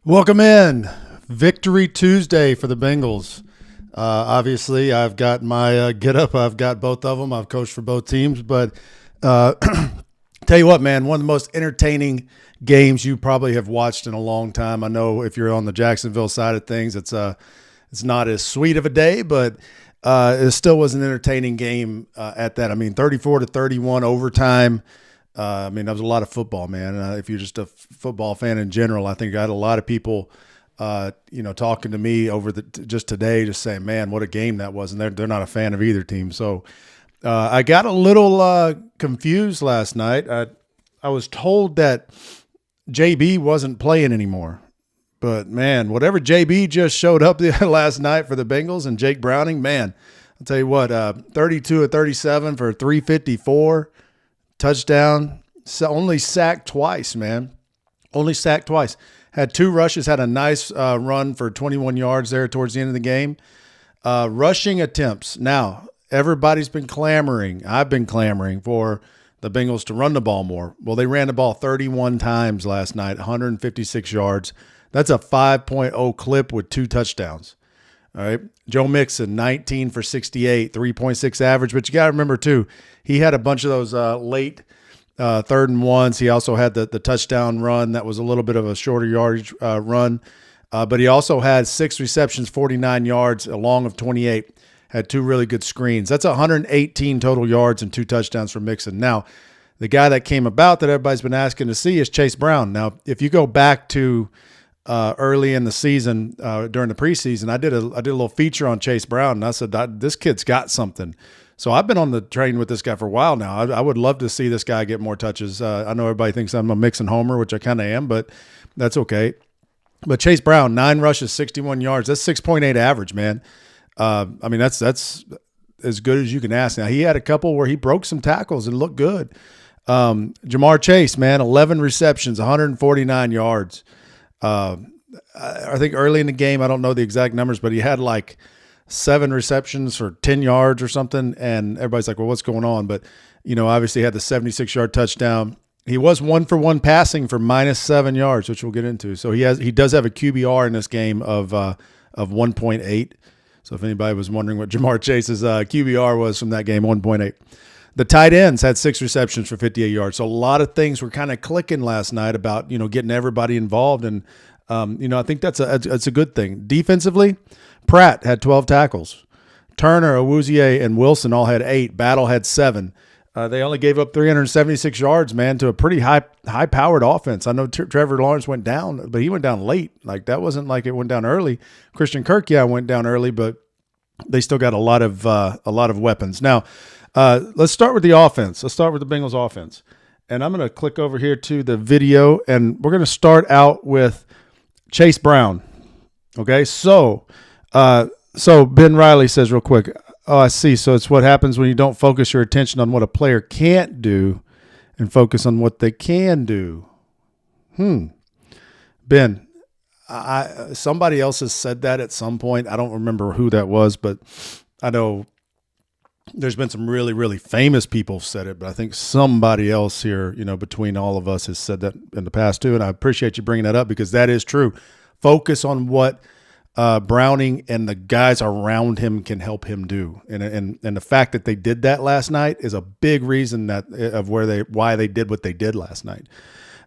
Welcome in. Victory Tuesday for the Bengals. Obviously, I've got my get up. I've got both of them. I've coached for both teams. But tell you what, man, one of the most entertaining games you probably have watched in a long time. I know if you're on the Jacksonville side of things, it's not as sweet of a day, but it still was an entertaining game at that. I mean, 34-31 overtime. That was a lot of football, man. If you're just a football fan in general, I think I had a lot of people, talking to me over just today, just saying, man, what a game that was. And they're not a fan of either team. So I got a little confused last night. I was told that JB wasn't playing anymore. But, man, whatever JB just showed up last night for the Bengals and Jake Browning, man, I'll tell you what, 32 of 37 for 354. Touchdown, only sacked twice, man. Only sacked twice. Had two rushes, had a nice run for 21 yards there towards the end of the game. Rushing attempts. Now, everybody's been clamoring. I've been clamoring for the Bengals to run the ball more. Well, they ran the ball 31 times last night, 156 yards. That's a 5.0 clip with two touchdowns. All right. Joe Mixon, 19 for 68, 3.6 average. But you got to remember, too, he had a bunch of those late third and ones. He also had the touchdown run. That was a little bit of a shorter yardage run. But he also had 6 receptions, 49 yards, a long of 28. Had 2 really good screens. That's 118 total yards and 2 touchdowns for Mixon. Now, the guy that came about that everybody's been asking to see is Chase Brown. Now, if you go back to early in the season during the preseason, I did a little feature on Chase Brown, and I said, this kid's got something. So I've been on the train with this guy for a while now. I would love to see this guy get more touches. I know everybody thinks I'm a Mixon homer, which I kind of am, but that's okay. But Chase Brown, 9 rushes, 61 yards. That's 6.8 average, man. That's as good as you can ask. Now, he had a couple where he broke some tackles and looked good. Jamar Chase, man, 11 receptions, 149 yards. I think early in the game, I don't know the exact numbers, but he had like 7 receptions for 10 yards or something. And everybody's like, well, what's going on? But, obviously he had the 76-yard touchdown. He was 1-for-1 passing for -7 yards, which we'll get into. So he does have a QBR in this game of 1.8. So if anybody was wondering what Jamar Chase's QBR was from that game, 1.8. The tight ends had 6 receptions for 58 yards. So a lot of things were kind of clicking last night about, getting everybody involved. And, I think that's a good thing. Defensively, Pratt had 12 tackles. Turner, Awuzie, and Wilson all had 8. Battle had 7. They only gave up 376 yards, man, to a pretty high-powered offense. I know Trevor Lawrence went down, but he went down late. Like, that wasn't like it went down early. Christian Kirk, went down early, but they still got a lot of weapons. Now, let's start with the offense. Let's start with the Bengals offense. And I'm going to click over here to the video, and we're going to start out with Chase Brown. Okay, so Ben Riley says real quick, oh, I see. So it's what happens when you don't focus your attention on what a player can't do and focus on what they can do. Ben, somebody else has said that at some point. I don't remember who that was, but I know there's been some really, really famous people who've said it, but I think somebody else here, between all of us has said that in the past too. And I appreciate you bringing that up because that is true. Focus on what Browning and the guys around him can help him do. And the fact that they did that last night is a big reason why they did what they did last night.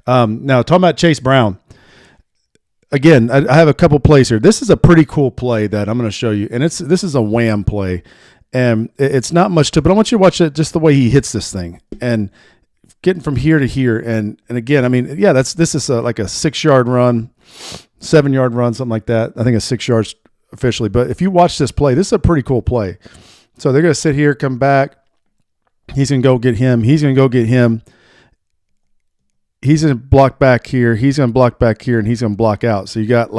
Now talking about Chase Brown, again, I have a couple plays here. This is a pretty cool play that I'm going to show you. And this is a wham play. And it's not much to it, but I want you to watch it just the way he hits this thing and getting from here to here. And again, this is like a 6-yard run, 7-yard run, something like that. I think it's 6 yards officially. But if you watch this play, this is a pretty cool play. So they're going to sit here, come back. He's going to go get him. He's going to go get him. He's going to block back here. He's going to block back here, and he's going to block out. So you got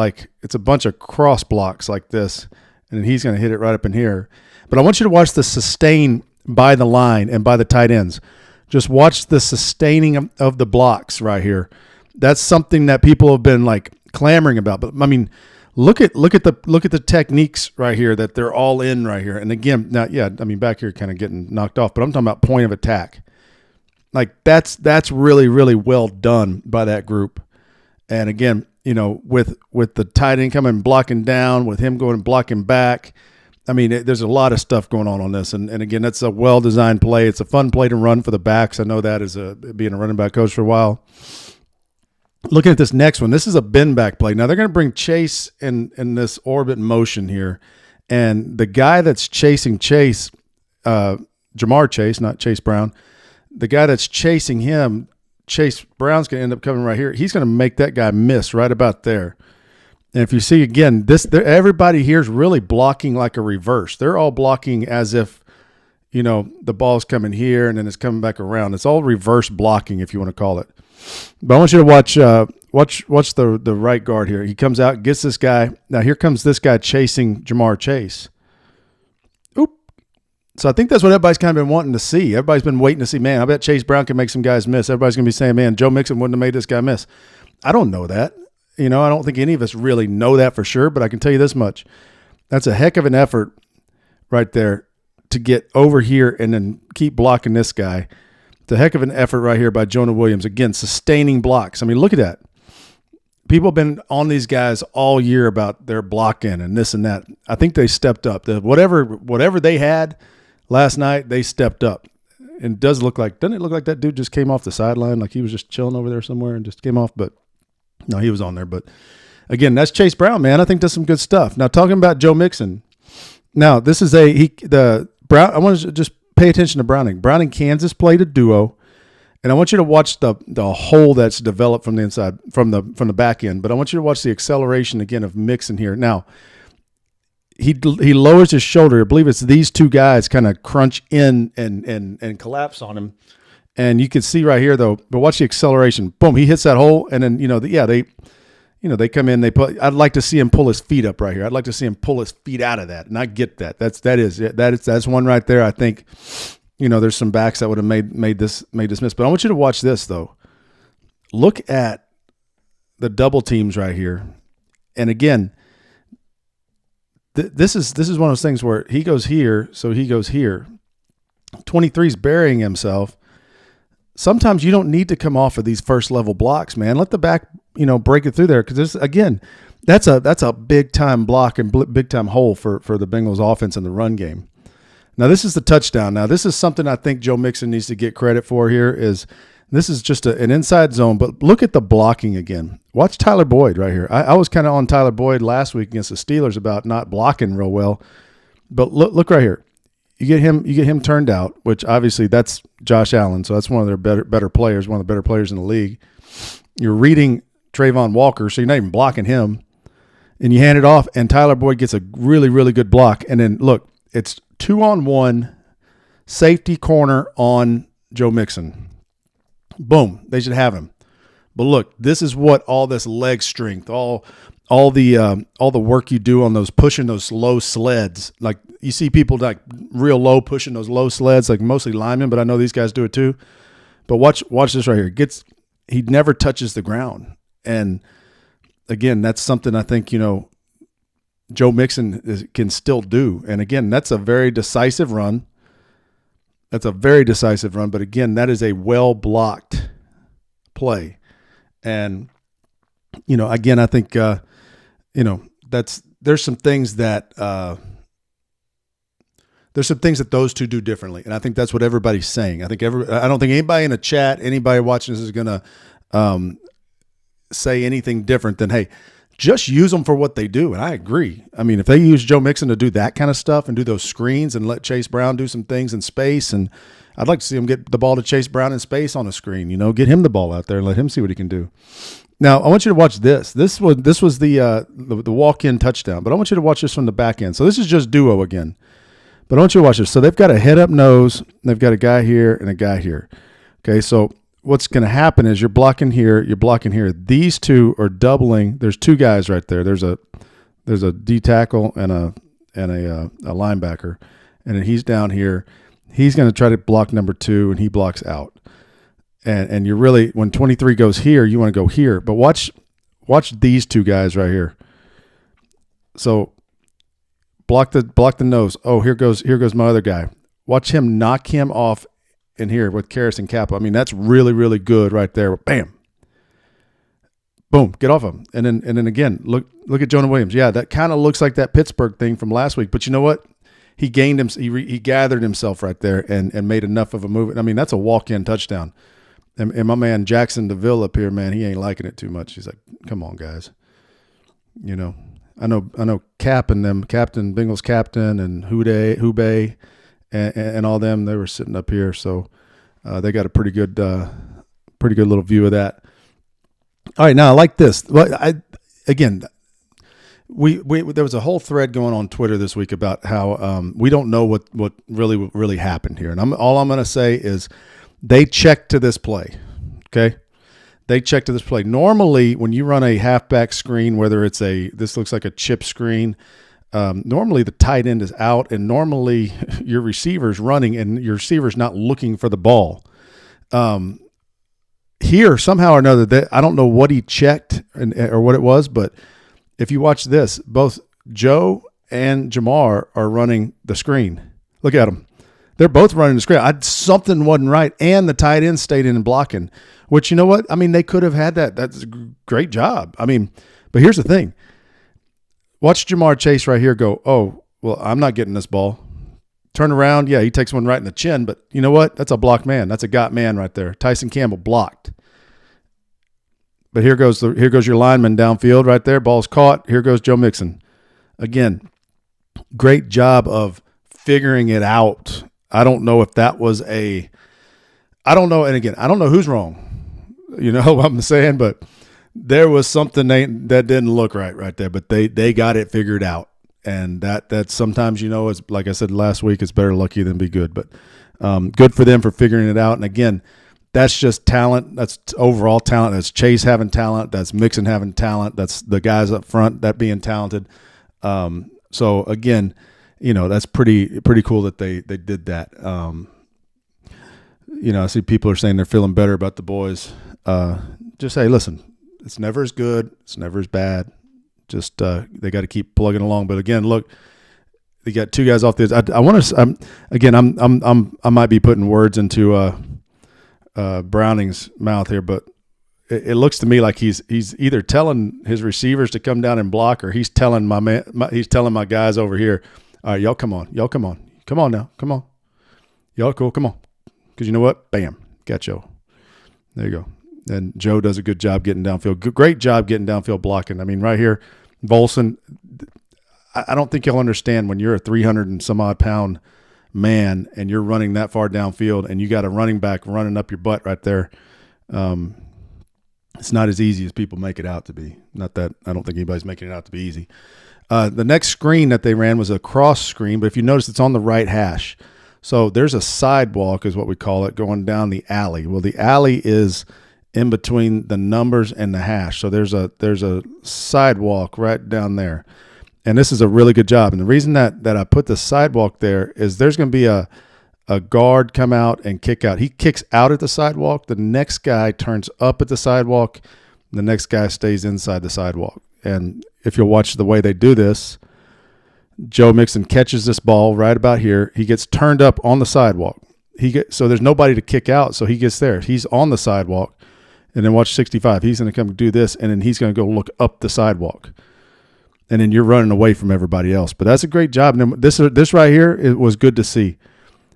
it's a bunch of cross blocks like this, and he's going to hit it right up in here. But I want you to watch the sustain by the line and by the tight ends. Just watch the sustaining of the blocks right here. That's something that people have been clamoring about. But look at the techniques right here that they're all in right here. And again, now back here kind of getting knocked off, but I'm talking about point of attack. That's really, really well done by that group. And again, with the tight end coming and blocking down, with him going and blocking back. I mean, there's a lot of stuff going on this. And again, that's a well-designed play. It's a fun play to run for the backs. I know that as being a running back coach for a while. Looking at this next one, this is a bend back play. Now they're going to bring Chase in this orbit motion here. And the guy that's chasing Chase, Jamar Chase, not Chase Brown, the guy that's chasing him, Chase Brown's going to end up coming right here. He's going to make that guy miss right about there. And if you see again, everybody here is really blocking like a reverse. They're all blocking as if, the ball's coming here and then it's coming back around. It's all reverse blocking, if you want to call it. But I want you to watch the right guard here. He comes out, gets this guy. Now here comes this guy chasing Jamar Chase. Oop. So I think that's what everybody's kind of been wanting to see. Everybody's been waiting to see, man, I bet Chase Brown can make some guys miss. Everybody's going to be saying, man, Joe Mixon wouldn't have made this guy miss. I don't know that. I don't think any of us really know that for sure, but I can tell you this much. That's a heck of an effort right there to get over here and then keep blocking this guy. It's a heck of an effort right here by Jonah Williams. Again, sustaining blocks. I mean, look at that. People have been on these guys all year about their blocking and this and that. I think they stepped up. Whatever they had last night, they stepped up. And doesn't it look like that dude just came off the sideline, like he was just chilling over there somewhere and just came off? But no, he was on there. But again, that's Chase Brown, man. I think that's some good stuff. Now, talking about Joe Mixon. Now, this is Brown. I want to just pay attention to Browning. Brown and Kansas played a duo, and I want you to watch the hole that's developed from the inside, from the back end. But I want you to watch the acceleration again of Mixon here. Now, he lowers his shoulder. I believe it's these two guys kind of crunch in and collapse on him. And you can see right here though, but watch the acceleration. Boom, he hits that hole, and then they come in. I'd like to see him pull his feet up right here. I'd like to see him pull his feet out of that, and I get that. That's one right there. I think there's some backs that would have made this miss. But I want you to watch this though. Look at the double teams right here, and again, this is one of those things where he goes here, so he goes here. 23's burying himself. Sometimes you don't need to come off of these first level blocks, man. Let the back, break it through there. Because that's a big time block and big time hole for the Bengals offense in the run game. Now this is the touchdown. Now this is something I think Joe Mixon needs to get credit for here. This is just an inside zone, but look at the blocking again. Watch Tyler Boyd right here. I was kind of on Tyler Boyd last week against the Steelers about not blocking real well, but look right here. You get him turned out, which obviously that's Josh Allen, so that's one of their better players, one of the better players in the league. You're reading Trayvon Walker, so you're not even blocking him, and you hand it off, and Tyler Boyd gets a really, really good block. And then look, it's 2-on-1 safety corner on Joe Mixon. Boom, they should have him. But look, this is what all this leg strength, all the work you do on those pushing those low sleds. Like you see people like real low pushing those low sleds, like mostly linemen, but I know these guys do it too. But watch this right here. He never touches the ground. And again, that's something I think, Joe Mixon can still do. And again, that's a very decisive run. But again, that is a well-blocked play. And, again, I think, there's some things that those two do differently. And I think that's what everybody's saying. I don't think anybody in the chat, anybody watching this is going to say anything different than, hey, just use them for what they do. And I agree. I mean, if they use Joe Mixon to do that kind of stuff and do those screens and let Chase Brown do some things in space, and I'd like to see him get the ball to Chase Brown in space on a screen, get him the ball out there and let him see what he can do. Now, I want you to watch this. This was the walk-in touchdown, but I want you to watch this from the back end. So this is just duo again. But I want you to watch this. So they've got a head-up nose. They've got a guy here and a guy here. Okay, so what's going to happen is you're blocking here. These two are doubling. There's two guys right there. There's a D tackle and a linebacker, and then he's down here. He's going to try to block number 2, and he blocks out. And you're really, when 23 goes here, you want to go here. But watch these two guys right here. So block the nose. Oh, here goes my other guy. Watch him knock him off in here with Karras and Kappa. I mean, that's really, really good right there. Bam. boom, get off him. And then again, look at Jonah Williams. Yeah, that kind of looks like that Pittsburgh thing from last week. But you know what? He gained him. He gathered himself right there and made enough of a move. I mean, that's a walk-in touchdown. And my man Jackson DeVille up here, man, he ain't liking it too much. He's like, come on, guys. You know, I know Captain Bengals captain and Hubei and all them, they were sitting up here. So they got a pretty good little view of that. All right, now I like this. We there was a whole thread going on Twitter this week about how we don't know what really happened here, and all I'm going to say is they checked to this play. Okay, they checked to this play. Normally, when you run a halfback screen, whether this looks like a chip screen, normally the tight end is out, and normally your receiver's running, and your receiver's not looking for the ball. Here, somehow or another, I don't know what he checked or what it was, but if you watch this, both Joe and Jamar are running the screen. Look at them. They're both running the screen. Something wasn't right, and the tight end stayed in and blocking, which, you know what? I mean, they could have had that. That's a great job. I mean, but here's the thing. Watch Jamar Chase right here go, oh, well, I'm not getting this ball. Turn around. Yeah, he takes one right in the chin, but you know what? That's a blocked man. That's a got man right there. Tyson Campbell blocked. But here goes your lineman downfield right there. Ball's caught. Here goes Joe Mixon. Again, great job of figuring it out. I don't know if that was I don't know. And again, I don't know who's wrong. You know what I'm saying? But there was something that didn't look right there. But they got it figured out. And that sometimes, you know, is like I said last week, it's better lucky than be good. But good for them for figuring it out. And again, that's just talent. That's overall talent. That's Chase having talent. That's Mixon having talent. That's the guys up front that being talented. So again, you know, that's pretty cool that they did that. You know, I see people are saying they're feeling better about the boys. Just say, listen, it's never as good. It's never as bad. Just they got to keep plugging along. But again, look, they got two guys off the. I want to. I might be putting words into Browning's mouth here, but it looks to me like he's either telling his receivers to come down and block, or he's telling he's telling my guys over here, all right, y'all come on now, come on, y'all cool, come on, because you know what, bam, got Joe. There you go. And Joe does a good job getting downfield. Great job getting downfield blocking. I mean, right here, Volson, I don't think you'll understand when you're a 300 and some odd pound man and you're running that far downfield and you got a running back running up your butt right there. It's not as easy as people make it out to be. Not that I don't think anybody's making it out to be easy. The next screen that they ran was a cross screen, but if you notice, it's on the right hash. So there's a sidewalk is what we call it going down the alley. Well, the alley is in between the numbers and the hash. So there's a sidewalk right down there. And this is a really good job. And the reason that I put the sidewalk there is there's going to be a guard come out and kick out. He kicks out at the sidewalk. The next guy turns up at the sidewalk. The next guy stays inside the sidewalk. And if you'll watch the way they do this, Joe Mixon catches this ball right about here. He gets turned up on the sidewalk. So there's nobody to kick out. So he gets there. He's on the sidewalk. And then watch 65. He's going to come do this, and then he's going to go look up the sidewalk. And then you're running away from everybody else. But that's a great job. And this right here, it was good to see.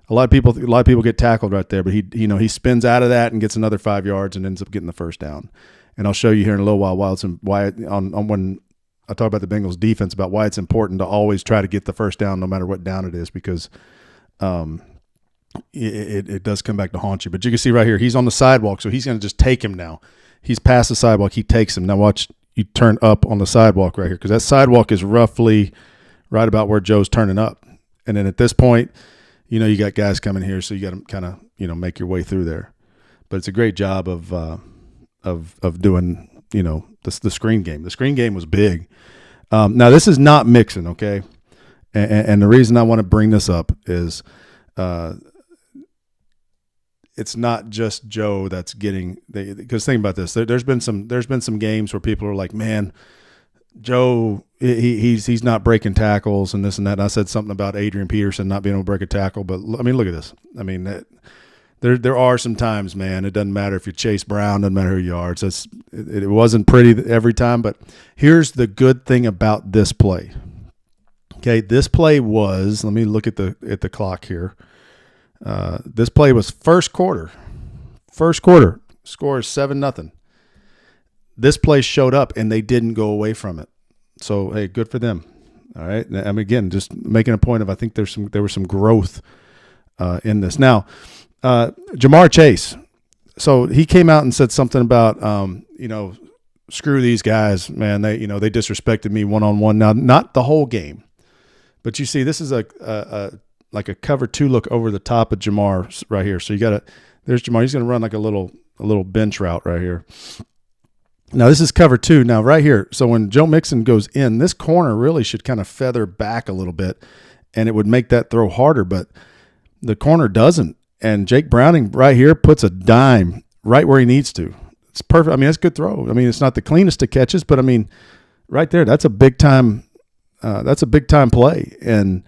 A lot of people get tackled right there, but he spins out of that and gets another 5 yards and ends up getting the first down. And I'll show you here in a little while when I talk about the Bengals defense, about why it's important to always try to get the first down no matter what down it is, because it does come back to haunt you. But you can see right here, he's on the sidewalk, so he's going to just take him now. He's past the sidewalk. He takes him. Now watch you turn up on the sidewalk right here, because that sidewalk is roughly right about where Joe's turning up. And then at this point, you know, you got guys coming here, so you got to kind of, you know, make your way through there. But it's a great job of doing, you know, the screen game. The screen game was big. Now this is not Mixon, okay? And the reason I want to bring this up is it's not just Joe that's getting because think about this. There's been some games where people are like, man, Joe, he's not breaking tackles and this and that. And I said something about Adrian Peterson not being able to break a tackle, but I mean, look at this. I mean, there are some times, man, it doesn't matter if you Chase Brown, doesn't matter who you are. It wasn't pretty every time, but here's the good thing about this play. Okay, this play was, let me look at the clock here. This play was first quarter. First quarter, score is 7-0. This play showed up, and they didn't go away from it. So, hey, good for them. All right. I mean, again, just making a point of I think there was some growth in this. Now, Jamar Chase. So he came out and said something about, screw these guys, man. They disrespected me one-on-one. Now, not the whole game. But you see, this is like a cover 2 look over the top of Jamar right here. So there's Jamar. He's going to run like a little bench route right here. Now this is cover 2. Now right here. So when Joe Mixon goes in, this corner really should kind of feather back a little bit, and it would make that throw harder. But the corner doesn't. And Jake Browning right here puts a dime right where he needs to. It's perfect. I mean, that's a good throw. I mean, it's not the cleanest of catches, but I mean, right there, that's a big time. That's a big time play, and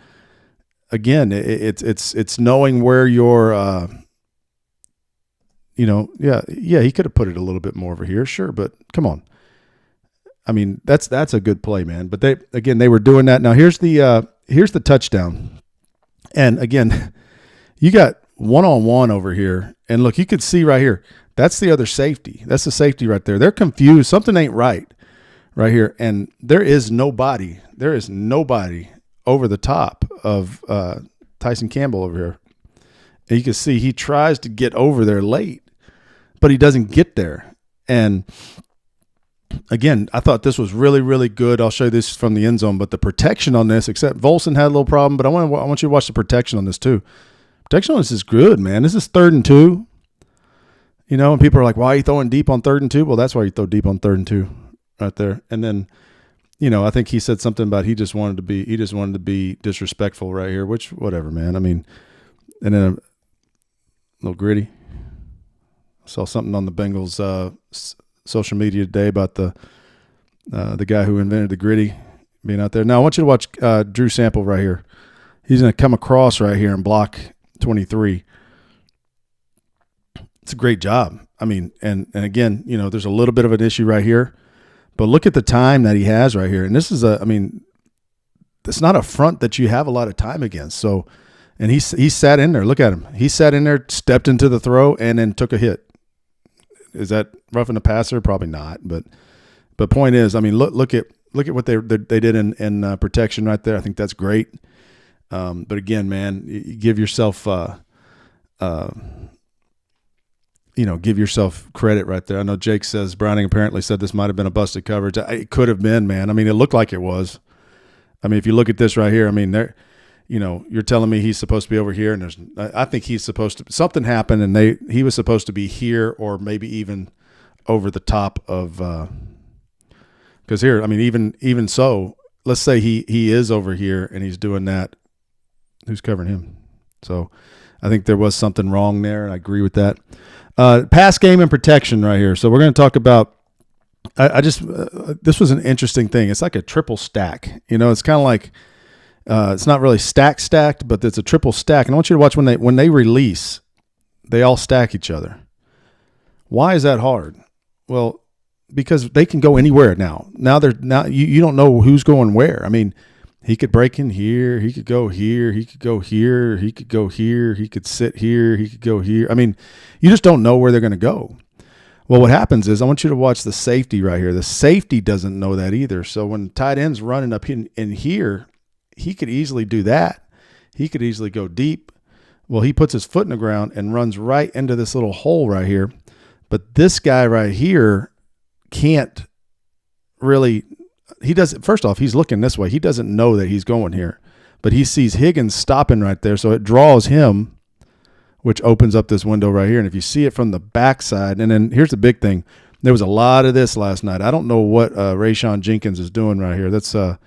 again, it's knowing where your, he could have put it a little bit more over here, sure, but come on. I mean, that's a good play, man. But they were doing that. Now here's the touchdown, and again, you got one-on-one over here, and look, you could see right here. That's the other safety. That's the safety right there. They're confused. Something ain't right here, and there is nobody over the top of Tyson Campbell over here. And you can see he tries to get over there late, but he doesn't get there. And again, I thought this was really, really good. I'll show you this from the end zone, but the protection on this, except Volson had a little problem, but I want you to watch the protection on this too. Protection on this is good, man. This is 3rd and 2. And people are like, why are you throwing deep on 3rd and 2? Well, that's why you throw deep on 3rd and 2 right there. And then, I think he said something about he just wanted to be disrespectful right here, which whatever, man. I mean, and then a little gritty. I saw something on the Bengals social media today about the guy who invented the gritty being out there. Now I want you to watch Drew Sample right here. He's going to come across right here and block 23. It's a great job. I mean, and again, there's a little bit of an issue right here. But look at the time that he has right here. And this is it's not a front that you have a lot of time against. So, and he sat in there. Look at him. He sat in there, stepped into the throw, and then took a hit. Is that roughing the passer? Probably not. But point is, I mean, look at what they did in protection right there. I think that's great. But again, man, you give yourself give yourself credit right there. I know Jake says Browning apparently said this might have been a busted coverage. It could have been, man. I mean, it looked like it was. I mean, if you look at this right here, I mean, you're telling me he's supposed to be over here, and I think he's supposed to. Something happened, and he was supposed to be here, or maybe even over the top of. Because here, I mean, even so, let's say he is over here and he's doing that. Who's covering him? So, I think there was something wrong there, and I agree with that. Pass game and protection right here. So we're going to talk about. This was an interesting thing. It's like a triple stack. It's kind of like it's not really stacked, but it's a triple stack. And I want you to watch when they release, they all stack each other. Why is that hard? Well, because they can go anywhere now. Now you don't know who's going where. I mean, he could break in here. He could go here. He could go here. He could go here. He could sit here. He could go here. I mean, you just don't know where they're going to go. Well, what happens is I want you to watch the safety right here. The safety doesn't know that either. So when tight end's running up in here, he could easily do that. He could easily go deep. Well, he puts his foot in the ground and runs right into this little hole right here. But this guy right here can't really – he doesn't. First off, he's looking this way. He doesn't know that he's going here, but he sees Huggins stopping right there, so it draws him, which opens up this window right here. And if you see it from the backside, and then here's the big thing: there was a lot of this last night. I don't know what Rayshon Jenkins is doing right here. That's you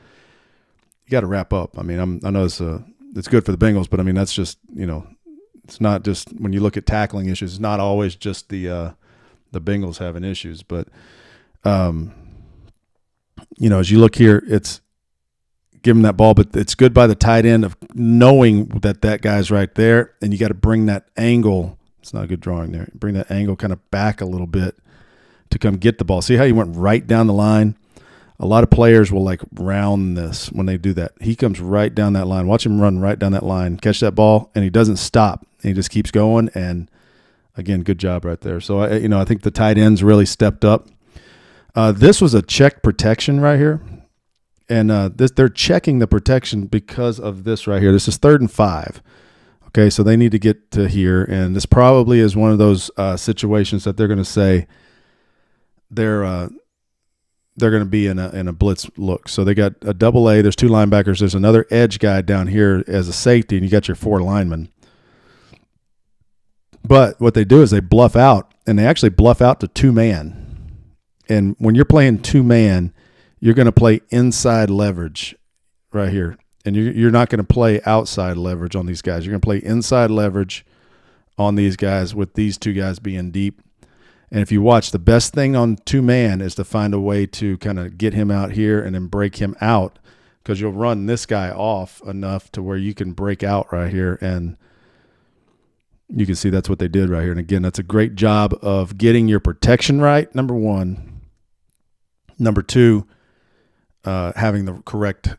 got to wrap up. I mean, I know it's good for the Bengals, but I mean that's just it's not just when you look at tackling issues. It's not always just the Bengals having issues, but. As you look here, it's give him that ball, but it's good by the tight end of knowing that guy's right there, and you got to bring that angle It's not a good drawing there. Bring that angle kind of back a little bit to come get the ball. See how he went right down the line? A lot of players will like round this when they do that. He comes right down that line. Watch him run right down that line, catch that ball, and he doesn't stop. He just keeps going, and again, good job right there. So, I think the tight ends really stepped up. This was a check protection right here, and they're checking the protection because of this right here. This is 3rd and 5. Okay, so they need to get to here, and this probably is one of those situations that they're going to say they're going to be in a blitz look. So they got a double A. There's 2 linebackers. There's another edge guy down here as a safety, and you got your 4 linemen. But what they do is they bluff out, and they actually bluff out to 2-man. And when you're playing 2-man, you're going to play inside leverage right here. And you're not going to play outside leverage on these guys. You're going to play inside leverage on these guys with these 2 guys being deep. And if you watch, the best thing on 2-man is to find a way to kind of get him out here and then break him out, because you'll run this guy off enough to where you can break out right here. And you can see that's what they did right here. And again, that's a great job of getting your protection right, number 1. Number 2, having the correct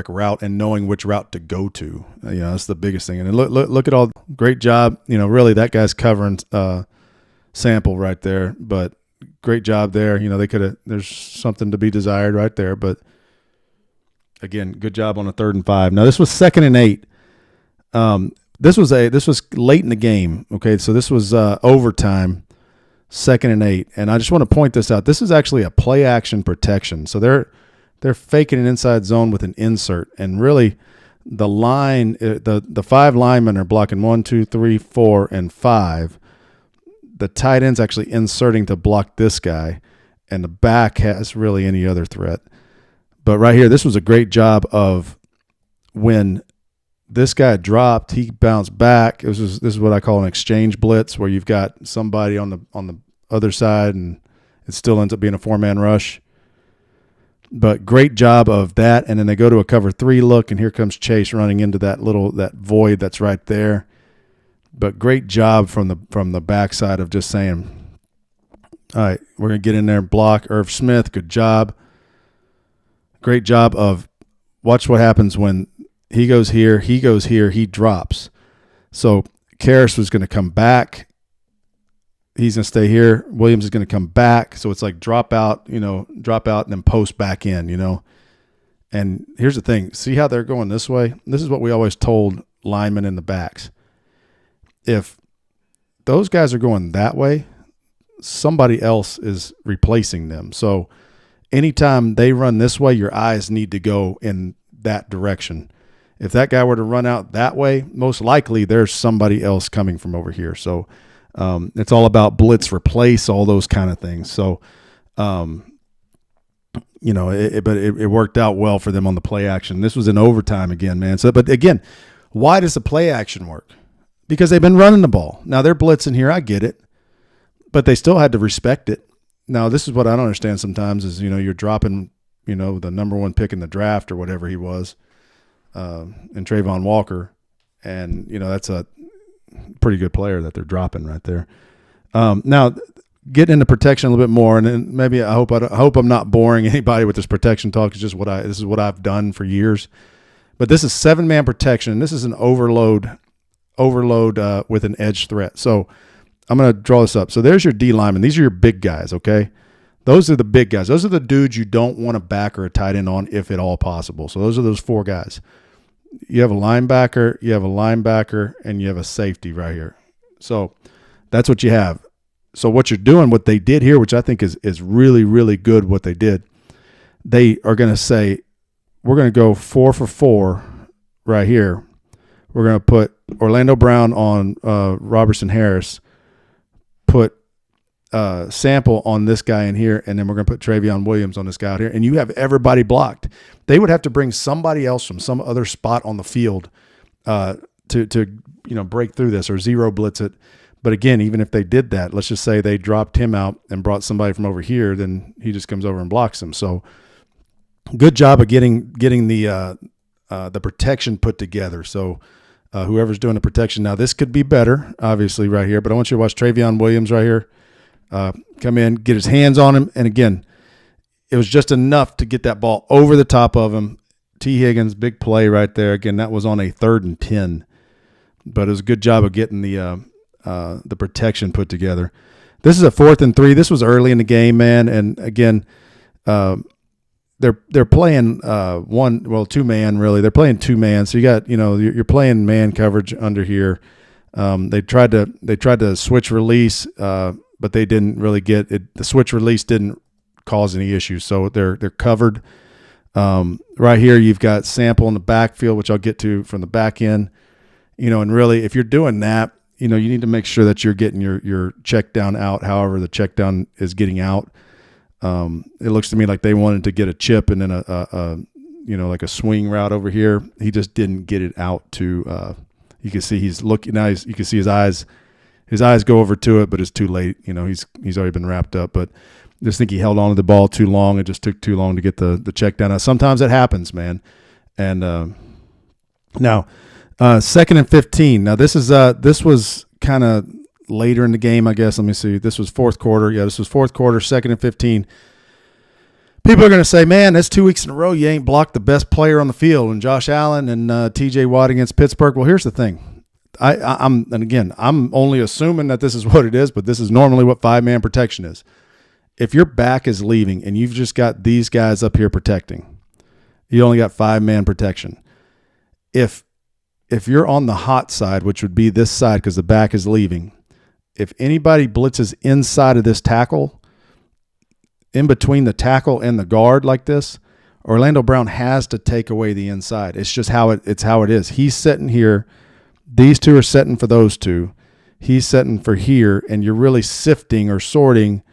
route and knowing which route to go to. That's the biggest thing. And look at all, great job. Really that guy's covering Sample right there, but great job there. There's something to be desired right there, but again, good job on a 3rd and 5. Now this was 2nd and 8. This was late in the game. Okay. So this was overtime, 2nd and 8. And I just want to point this out. This is actually a play action protection. So they're faking an inside zone with an insert, and really the line, the 5 linemen are blocking 1, 2, 3, 4, and 5. The tight end's actually inserting to block this guy, and the back has really any other threat. But right here, this was a great job of when this guy dropped, he bounced back. This is what I call an exchange blitz, where you've got somebody on the other side, and it still ends up being a 4-man rush. But great job of that, and then they go to a cover 3 look, and here comes Chase running into that void that's right there. But great job from the backside of just saying, all right, we're going to get in there and block. Irv Smith, good job. Great job of watch what happens when he goes here, he drops. So Karras was going to come back. He's going to stay here. Williams is going to come back. So it's like drop out and then post back in, And here's the thing. See how they're going this way? This is what we always told linemen in the backs. If those guys are going that way, somebody else is replacing them. So anytime they run this way, your eyes need to go in that direction. If that guy were to run out that way, most likely there's somebody else coming from over here. So it's all about blitz, replace, all those kind of things. So, but it worked out well for them on the play action. This was in overtime again, man. So, but again, why does the play action work? Because they've been running the ball. Now they're blitzing here. I get it, but they still had to respect it. Now, this is what I don't understand sometimes is, you're dropping, the number 1 pick in the draft or whatever he was, and Trayvon Walker. And, that's a pretty good player that they're dropping right there. Now, getting into protection a little bit more, and then maybe I hope I'm not boring anybody with this protection talk. It's just this is what I've done for years. But this is 7-man protection. This is an overload with an edge threat. So I'm going to draw this up. So there's your D linemen. These are your big guys, okay? Those are the big guys. Those are the dudes you don't want a back or a tight end on if at all possible. So those are those 4 guys. You have a linebacker, and you have a safety right here. So that's what you have. So what you're doing, what they did here, which I think is really, really good what they did, they are going to say, we're going to go 4 for 4 right here. We're going to put Orlando Brown on Robertson Harris, put Sample on this guy in here, and then we're going to put Travion Williams on this guy out here, and you have everybody blocked. They would have to bring somebody else from some other spot on the field to break through this or zero blitz it. But again, even if they did that, let's just say they dropped him out and brought somebody from over here, then he just comes over and blocks him. So good job of getting the protection put together. So whoever's doing the protection. Now, this could be better, obviously, right here, but I want you to watch Travion Williams right here. Come in, get his hands on him, and again, it was just enough to get that ball over the top of him. T. Higgins, big play right there. Again, that was on a 3rd and 10, but it was a good job of getting the protection put together. This is a 4th and 3. This was early in the game, man, and again, they're playing 2-man really. They're playing 2-man, so you got you're playing man coverage under here. They tried to switch release, but they didn't really get it. The switch release didn't cause any issues, so they're covered. Right here, you've got Sample in the backfield, which I'll get to from the back end. And really, if you're doing that, you need to make sure that you're getting your check down out. However, the check down is getting out. It looks to me like they wanted to get a chip and then like a swing route over here. He just didn't get it out to. You can see he's looking now. You can see his eyes. His eyes go over to it, but it's too late. He's already been wrapped up. But I just think he held on to the ball too long. It just took too long to get the check down. Now, sometimes it happens, man. And now 2nd and 15. Now this was kind of later in the game, I guess. Let me see. This was 4th quarter. Yeah, this was 4th quarter, 2nd and 15. People are going to say, man, that's 2 weeks in a row you ain't blocked the best player on the field, and Josh Allen and T.J. Watt against Pittsburgh. Well, here's the thing. I'm only assuming that this is what it is, but this is normally what 5-man protection is. If your back is leaving and you've just got these guys up here protecting, you only got 5-man protection. If you're on the hot side, which would be this side because the back is leaving, if anybody blitzes inside of this tackle, in between the tackle and the guard like this, Orlando Brown has to take away the inside. It's just how it is. He's sitting here. These two are setting for those two. He's setting for here, and you're really sifting or sorting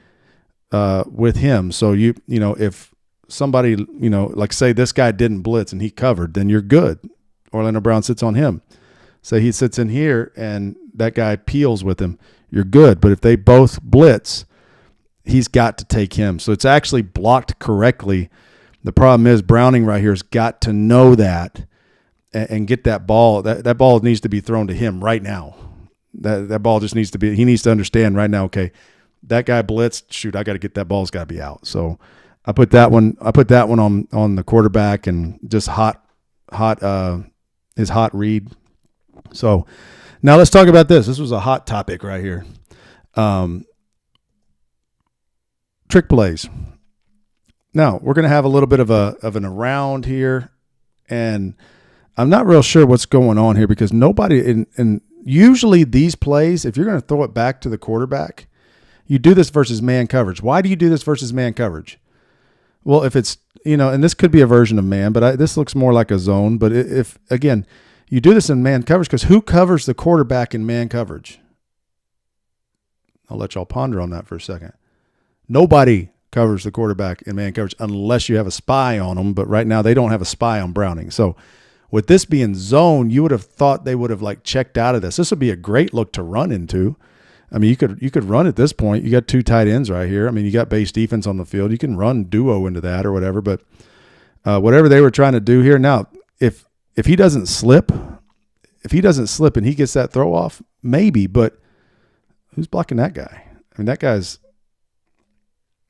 with him. So if somebody, like say this guy didn't blitz and he covered, then you're good. Orlando Brown sits on him. Say he sits in here and that guy peels with him, you're good. But if they both blitz, he's got to take him. So it's actually blocked correctly. The problem is Browning right here has got to know that and get that ball. That ball needs to be thrown to him right now. That ball just needs to be – he needs to understand right now, okay, that guy blitzed. Shoot, I got to get that ball. It's got to be out. So I put that one on the quarterback and just his hot read. So now let's talk about this. This was a hot topic right here. Trick plays. Now we're going to have a little bit of an around here, and I'm not real sure what's going on here because nobody and usually these plays, if you're going to throw it back to the quarterback, you do this versus man coverage. Why do you do this versus man coverage? Well, if it's, and this could be a version of man, but this looks more like a zone. But if again, you do this in man coverage, because who covers the quarterback in man coverage? I'll let y'all ponder on that for a second. Nobody covers the quarterback in man coverage unless you have a spy on them. But right now they don't have a spy on Browning. So with this being zone, you would have thought they would have checked out of this. This would be a great look to run into. I mean, you could run at this point. You got 2 tight ends right here. I mean, you got base defense on the field. You can run duo into that or whatever. But whatever they were trying to do here. Now, if he doesn't slip, and he gets that throw off, maybe. But who's blocking that guy? I mean, that guy's.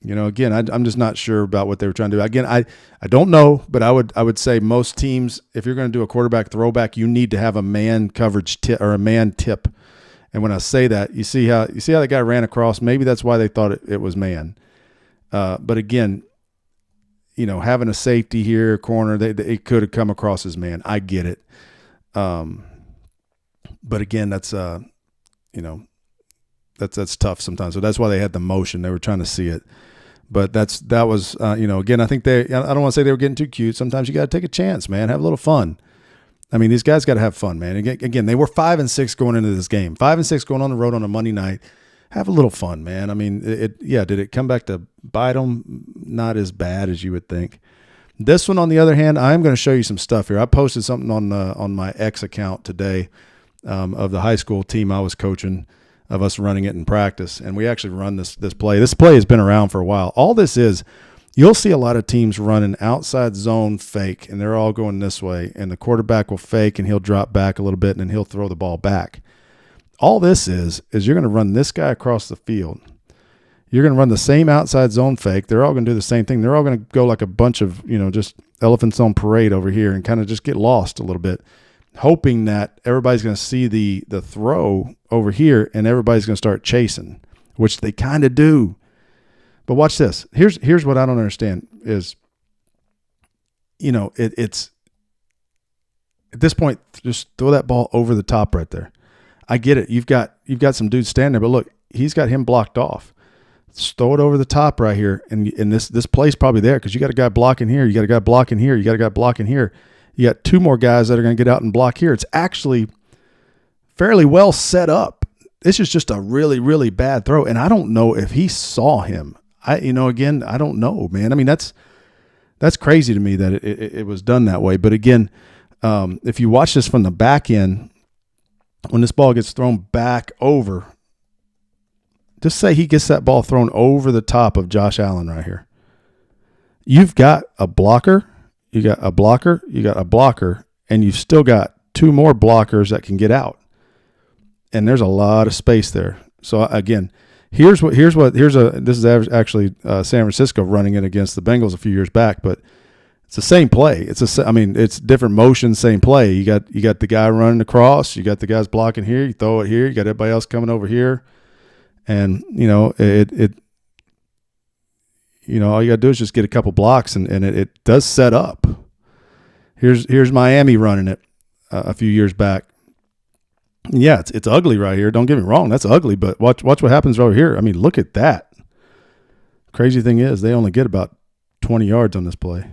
Again, I'm just not sure about what they were trying to do. Again, I don't know, but I would say most teams, if you're going to do a quarterback throwback, you need to have a man coverage tip or a man tip. And when I say that, you see how the guy ran across. Maybe that's why they thought it was man. But again, having a safety here, corner, it could have come across as man. I get it. But again, that's that's tough sometimes. So that's why they had the motion. They were trying to see it. But that was again, I think I don't want to say they were getting too cute. Sometimes you got to take a chance, man. Have a little fun. I mean, these guys got to have fun, man. Again, they were 5-6 going into this game. 5-6 going on the road on a Monday night. Have a little fun, man. I mean, did it come back to bite them? Not as bad as you would think. This one, on the other hand, I'm going to show you some stuff here. I posted something on my X account today of the high school team I was coaching, of us running it in practice, and we actually run this play. This play has been around for a while. All this is You'll see a lot of teams run an outside zone fake, and they're all going this way, and the quarterback will fake, and he'll drop back a little bit, and then he'll throw the ball back. All this is you're going to run this guy across the field. You're going to run the same outside zone fake. They're all going to do the same thing. They're all going to go like a bunch of, just elephants on parade over here and kind of just get lost a little bit, hoping that everybody's going to see the throw over here and everybody's going to start chasing, which they kind of do. But watch this. Here's what I don't understand is, it's at this point, just throw that ball over the top right there. I get it. You've got some dudes standing there, but look, he's got him blocked off. Just throw it over the top right here, and this play's probably there because you got a guy blocking here, you got a guy blocking here, you got a guy blocking here. You got two more guys that are going to get out and block here. It's actually fairly well set up. This is just a really, really bad throw, and I don't know if he saw him. I don't know, man. I mean, that's crazy to me that it was done that way. But again, if you watch this from the back end, when this ball gets thrown back over, just say he gets that ball thrown over the top of Josh Allen right here. You've got a blocker, you got a blocker, and you've still got two more blockers that can get out. And there's a lot of space there. So again, this is actually San Francisco running it against the Bengals a few years back, but it's the same play. It's different motion, same play. You got the guy running across, you got the guys blocking here, you throw it here, you got everybody else coming over here. And, all you got to do is just get a couple blocks and it does set up. Here's Miami running it a few years back. Yeah, it's ugly right here. Don't get me wrong, that's ugly. But watch what happens over here. I mean, look at that. Crazy thing is, they only get about 20 yards on this play.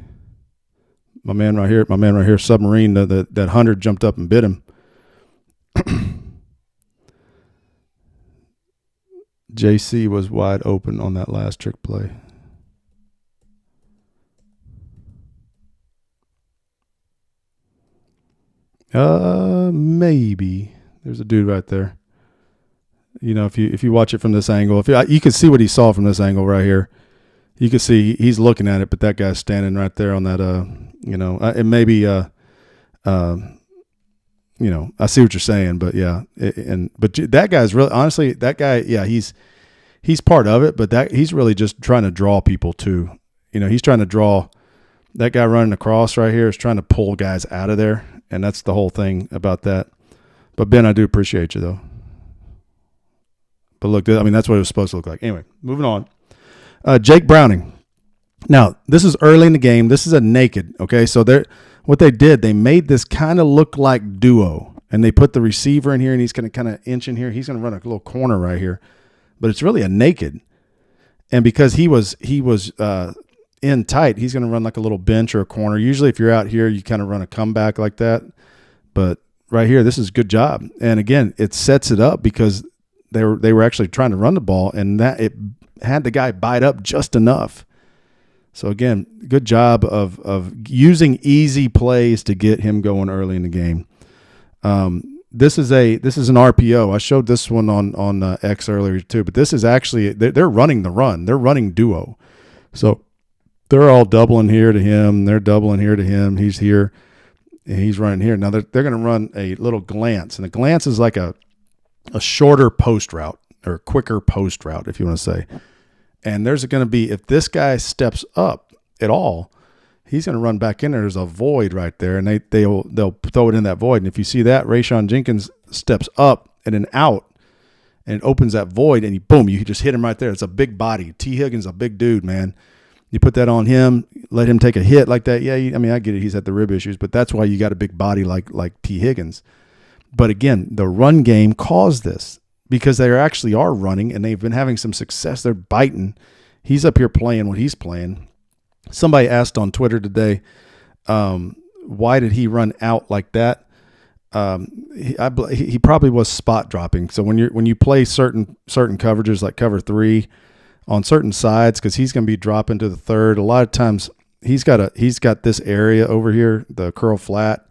My man right here, submarine. That 100 jumped up and bit him. JC was wide open on that last trick play. Maybe. There's a dude right there. If you watch it from this angle, you can see what he saw from this angle right here. You can see he's looking at it, but that guy's standing right there on that. It may be. I see what you're saying, but yeah, but that guy's really, honestly, that guy, yeah, he's part of it, but he's really just trying to draw people too. He's trying to draw. That guy running across right here is trying to pull guys out of there, and that's the whole thing about that. But Ben, I do appreciate you though. But look, that's what it was supposed to look like. Anyway, moving on. Jake Browning. Now, this is early in the game. This is a naked. Okay, so what they did, they made this kind of look like duo, and they put the receiver in here, and he's going to kind of inch in here. He's going to run a little corner right here, but it's really a naked. And because he was in tight, he's going to run like a little bench or a corner. Usually, if you're out here, you kind of run a comeback like that. But right here, this is a good job. And again, it sets it up because they were actually trying to run the ball, and that it had the guy bite up just enough. So again, good job of using easy plays to get him going early in the game. This is an RPO. I showed this one on X earlier too, but this is actually they're running the run. They're running duo. So they're all doubling here to him. They're doubling here to him. He's here, and he's running here. Now they're going to run a little glance, and the glance is like a shorter post route or a quicker post route, if you want to say. And there's going to be, if this guy steps up at all, he's going to run back in there. There's a void right there, and they'll throw it in that void. And if you see that, Rayshon Jenkins steps up and then out, and it opens that void, and you just hit him right there. It's a big body. T. Huggins, a big dude, man. You put that on him, let him take a hit like that. Yeah, I get it. He's had the rib issues, but that's why you got a big body like T. Higgins. But again, the run game caused this, because they actually are running, and they've been having some success. They're biting. He's up here playing what he's playing. Somebody asked on Twitter today, why did he run out like that? He probably was spot dropping. So when you play certain coverages like cover 3 on certain sides, because he's going to be dropping to the third. A lot of times he's got this area over here, the curl flat,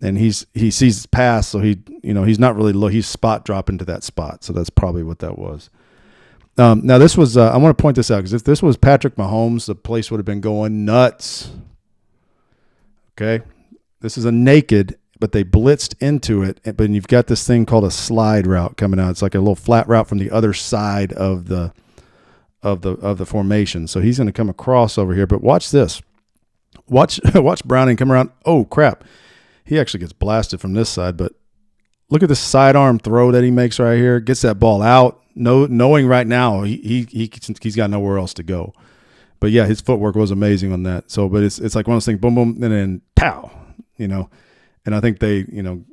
and he sees his pass, so he's not really low. He's spot dropping to that spot, so that's probably what that was. Now this was, I want to point this out because if this was Patrick Mahomes, the place would have been going nuts. Okay. This is a naked, but they blitzed into it. But you've got this thing called a slide route coming out. It's like a little flat route from the other side of the formation. So he's going to come across over here, but watch this. Watch Browning come around. Oh crap. He actually gets blasted from this side, but look at this sidearm throw that he makes right here. Gets that ball out. Knowing right now he's got nowhere else to go. But yeah, his footwork was amazing on that. So, but it's like one of those things, boom, boom, and then pow, And I think they, you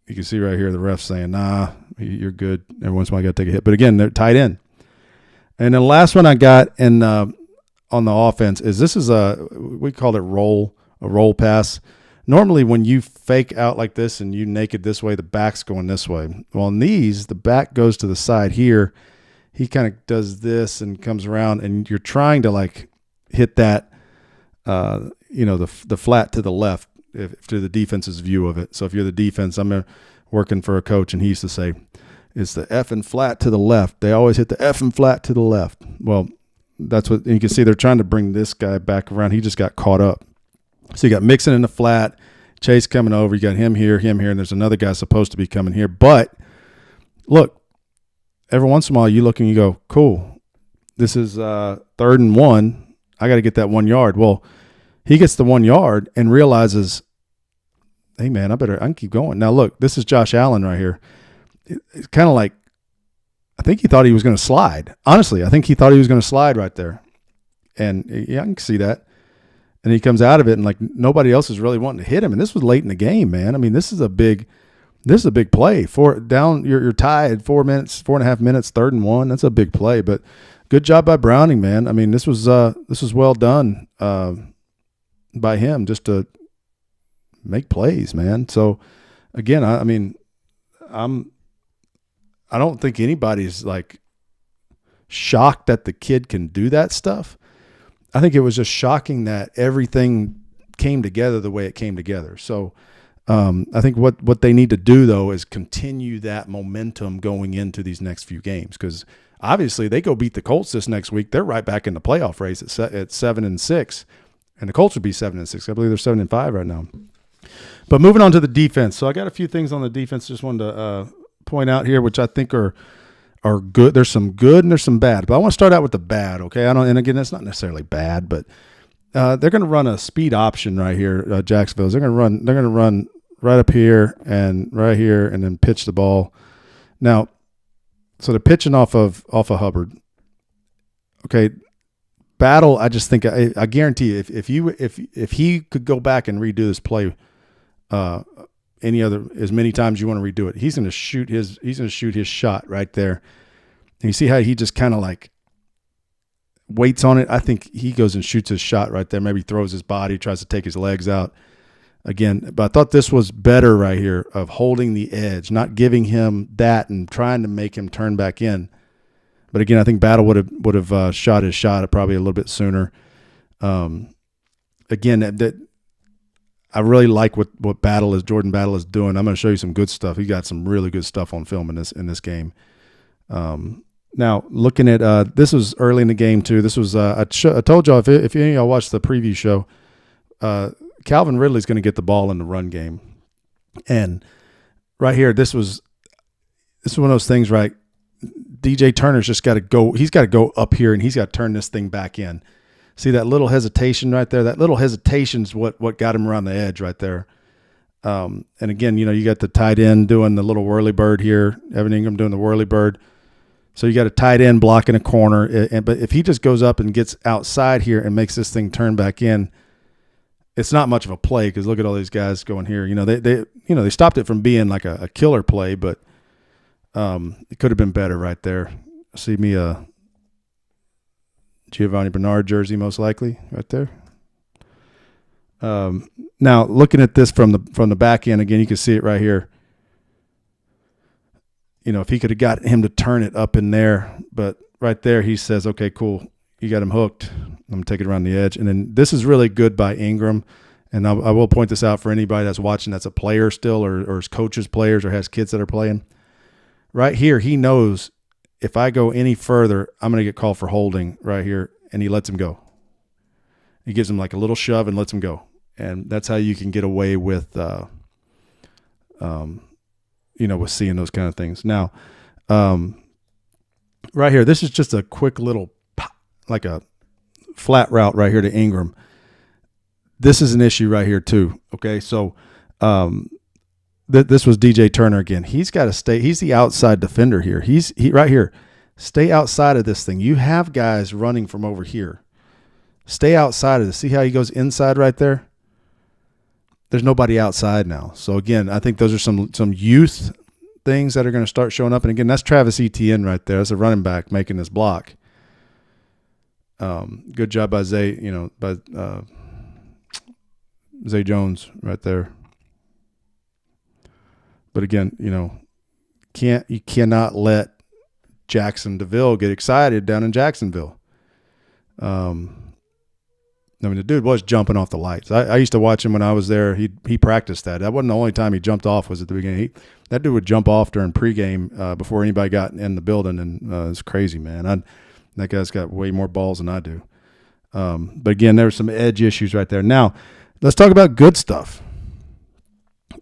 can see right here the ref saying, nah, you're good. Every once in a while you got to take a hit. But again, they're tight end. And then the last one I got on the offense is we called it a roll pass. Normally, when you fake out like this and you naked this way, the back's going this way. Well, in these, the back goes to the side here. He kind of does this and comes around, and you're trying to like hit that, the flat to the left to the defense's view of it. So if you're the defense, I'm working for a coach, and he used to say, it's the effing flat to the left. They always hit the effing flat to the left. Well, that's what you can see. They're trying to bring this guy back around. He just got caught up. So you got Mixon in the flat, Chase coming over. You got him here, and there's another guy supposed to be coming here. But look, every once in a while you look and you go, cool, this is 3rd and 1. I got to get that 1 yard. Well, he gets the 1 yard and realizes, hey, man, I can keep going. Now, look, this is Josh Allen right here. It's kind of like, I think he thought he was going to slide. Honestly, I think he thought he was going to slide right there. And yeah, I can see that. And he comes out of it, and like nobody else is really wanting to hit him. And this was late in the game, man. I mean, this is a big play. You're tied 4.5 minutes, 3rd and 1. That's a big play. But good job by Browning, man. I mean, this was well done by him just to make plays, man. So again, I don't think anybody's like shocked that the kid can do that stuff. I think it was just shocking that everything came together the way it came together. So I think what they need to do, though, is continue that momentum going into these next few games, because obviously they go beat the Colts this next week. They're right back in the playoff race at 7-6, and the Colts would be 7-6. I believe they're 7-5 right now. But moving on to the defense. So I got a few things on the defense just wanted to point out here, which I think are good. There's some good and there's some bad, but I want to start out with the bad. Okay. And again, that's not necessarily bad, but they're going to run a speed option right here. Jacksonville. They're going to run right up here and right here, and then pitch the ball. Now, so they're pitching off of Hubbard. Okay. Battle. I just think I guarantee you, if he could go back and redo this play, as many times you want to redo it, he's going to shoot his shot right there. And you see how he just kind of like waits on it. I think he goes and shoots his shot right there. Maybe throws his body, tries to take his legs out again. But I thought this was better right here of holding the edge, not giving him that and trying to make him turn back in. But again, I think Battle would have shot his shot probably a little bit sooner. Again, that I really like what Jordan Battle is doing. I'm going to show you some good stuff. He got some really good stuff on film in this game. Now, looking at this was early in the game too. This was I told y'all, if any of y'all watched the preview show, Calvin Ridley's going to get the ball in the run game. And right here, this is one of those things, right? DJ Turner's just got to go. He's got to go up here, and he's got to turn this thing back in. See that little hesitation right there? That little hesitation is what got him around the edge right there. And again, you got the tight end doing the little whirly bird here. Evan Ingram doing the whirly bird. So you got a tight end blocking a corner. But if he just goes up and gets outside here and makes this thing turn back in, it's not much of a play, because look at all these guys going here. They stopped it from being like a killer play, but it could have been better right there. See me a Giovanni Bernard jersey, most likely, right there. Now, looking at this from the back end, again, you can see it right here. If he could have got him to turn it up in there, but right there he says, okay, cool, you got him hooked. I'm going to take it around the edge. And then this is really good by Ingram. And I will point this out for anybody that's watching that's a player still, or is coaches players or has kids that are playing. Right here, he knows if I go any further, I'm going to get called for holding right here, and he lets him go. He gives him like a little shove and lets him go. And that's how you can get away with, with seeing those kind of things. Now, right here, this is just a quick little, like a flat route right here to Ingram. This is an issue right here too. Okay. So, this was DJ Turner again. He's got to stay. He's the outside defender here. He right here. Stay outside of this thing. You have guys running from over here. Stay outside of this. See how he goes inside right there? There's nobody outside now. So again, I think those are some youth things that are going to start showing up. And again, that's Travis Etienne right there. That's a running back making this block. Good job by Zay Jones right there. But again, you cannot let Jackson DeVille get excited down in Jacksonville. The dude was jumping off the lights. I used to watch him when I was there. He practiced that. That wasn't the only time he jumped off was at the beginning. That dude would jump off during pregame before anybody got in the building, and it's crazy, man. That guy's got way more balls than I do. But again, there were some edge issues right there. Now, let's talk about good stuff.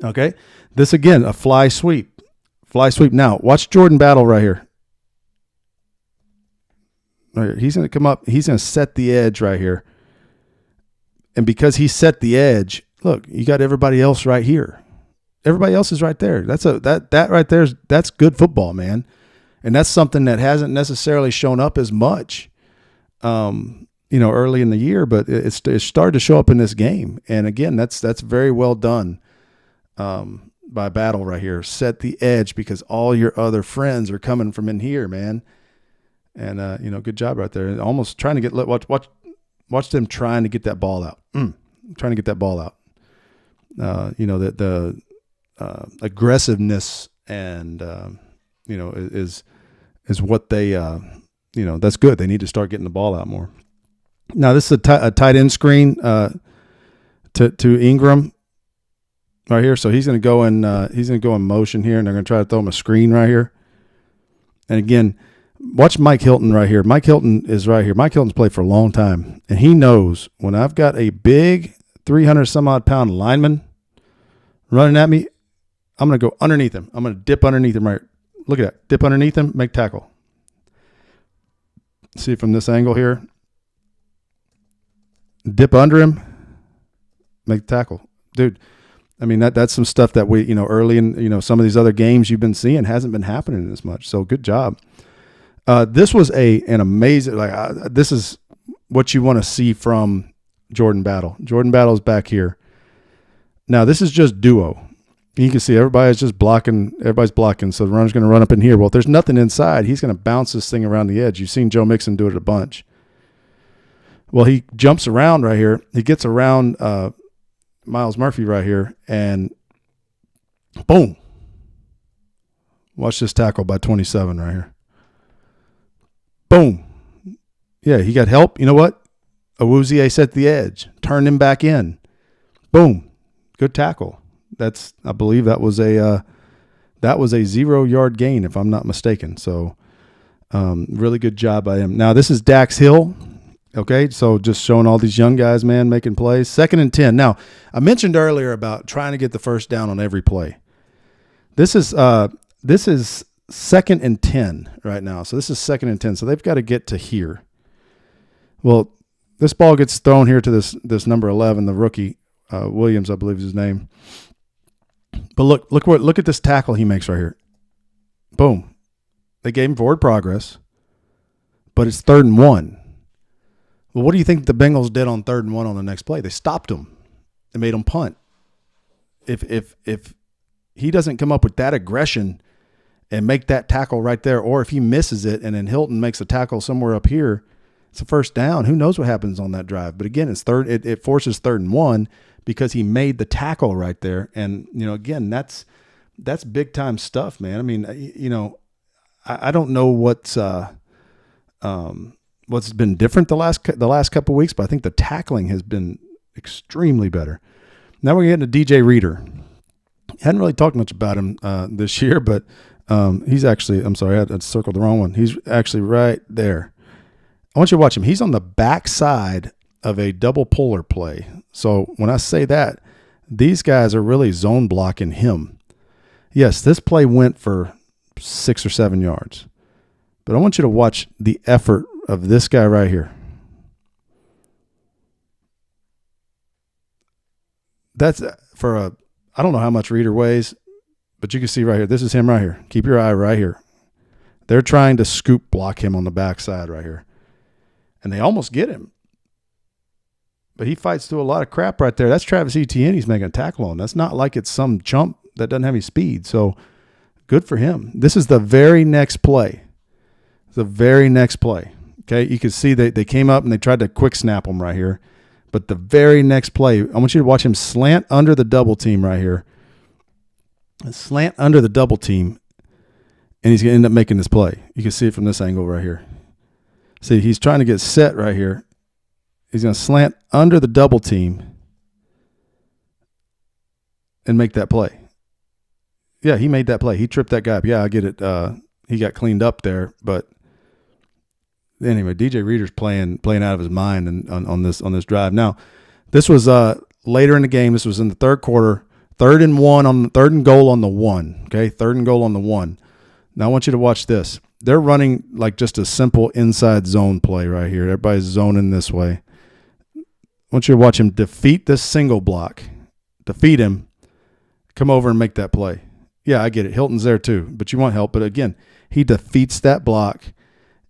Okay? This, again, a fly sweep. Fly sweep. Now, watch Jordan Battle right here. Right here. He's going to come up. He's going to set the edge right here. And because he set the edge, look, you got everybody else right here. Everybody else is right there. That right there that's good football, man. And that's something that hasn't necessarily shown up as much, early in the year, but it started to show up in this game. And again, that's very well done by Battle right here. Set the edge because all your other friends are coming from in here, man. And good job right there. Almost trying to get watch them trying to get that ball out. Trying to get that ball out. The aggressiveness and is what they that's good. They need to start getting the ball out more. Now this is a tight end screen to Ingram right here. So he's going to go in motion here, and they're going to try to throw him a screen right here. And again, watch Mike Hilton right here. Mike Hilton is right here. Mike Hilton's played for a long time, and he knows when I've got a big 300-some-odd-pound lineman running at me, I'm going to go underneath him. I'm going to dip underneath him right. Look at that. Dip underneath him, make tackle. See from this angle here. Dip under him, make tackle. Dude, I mean, that's some stuff that we, early in, some of these other games you've been seeing hasn't been happening as much. So good job. This was an amazing, this is what you want to see from Jordan Battle. Jordan Battle's back here. Now, this is just duo. You can see everybody's blocking. So the runner's going to run up in here. Well, if there's nothing inside, he's going to bounce this thing around the edge. You've seen Joe Mixon do it a bunch. Well, he jumps around right here. He gets around Miles Murphy right here, and boom. Watch this tackle by 27 right here. Boom. Yeah, he got help. You know what? Awuzie set the edge, turned him back in. Boom. Good tackle. I believe that was a 0-yard gain, if I'm not mistaken. So really good job by him. Now this is Dax Hill. Okay, so just showing all these young guys, man, making plays. 2nd and 10. Now, I mentioned earlier about trying to get the first down on every play. This is 2nd and 10 right now. So this is 2nd and 10. So they've got to get to here. Well, this ball gets thrown here to this number 11, the rookie, Williams, I believe is his name. But look at this tackle he makes right here. Boom. They gave him forward progress, but it's 3rd and 1. Well, what do you think the Bengals did on 3rd and 1 on the next play? They stopped him. They made him punt. If he doesn't come up with that aggression and make that tackle right there, or if he misses it and then Hilton makes a tackle somewhere up here, it's a first down. Who knows what happens on that drive? But again, it's it forces 3rd and 1 because he made the tackle right there. And again, that's big time stuff, man. I mean, I don't know what's been different the last couple of weeks, but I think the tackling has been extremely better. Now we're getting to DJ Reader. Hadn't really talked much about him this year, but He's actually, I'm sorry, I circled the wrong one. He's actually right there. I want you to watch him. He's on the back side of a double puller play. So when I say that, these guys are really zone blocking him. Yes, this play went for 6 or 7 yards. But I want you to watch the effort of this guy right here. That's for a, I don't know how much Reader weighs, but you can see right here. This is him right here. Keep your eye right here. They're trying to scoop block him on the backside right here. And they almost get him. But he fights through a lot of crap right there. That's Travis Etienne he's making a tackle on. That's not like it's some chump that doesn't have any speed. So good for him. This is the very next play. The very next play. Okay, you can see they came up and they tried to quick snap him right here. But the very next play, I want you to watch him slant under the double team right here. Slant under the double team, and he's going to end up making this play. You can see it from this angle right here. See, he's trying to get set right here. He's going to slant under the double team and make that play. Yeah, he made that play. He tripped that guy up. Yeah, I get it. He got cleaned up there, but anyway, DJ Reader's playing out of his mind and on this drive. Now, this was later in the game. This was in the third quarter. 3rd and goal on the 1. Okay, 3rd and goal on the 1. Now I want you to watch this. They're running like just a simple inside zone play right here. Everybody's zoning this way. I want you to watch him defeat this single block. Defeat him. Come over and make that play. Yeah, I get it. Hilton's there too, but you want help. But again, he defeats that block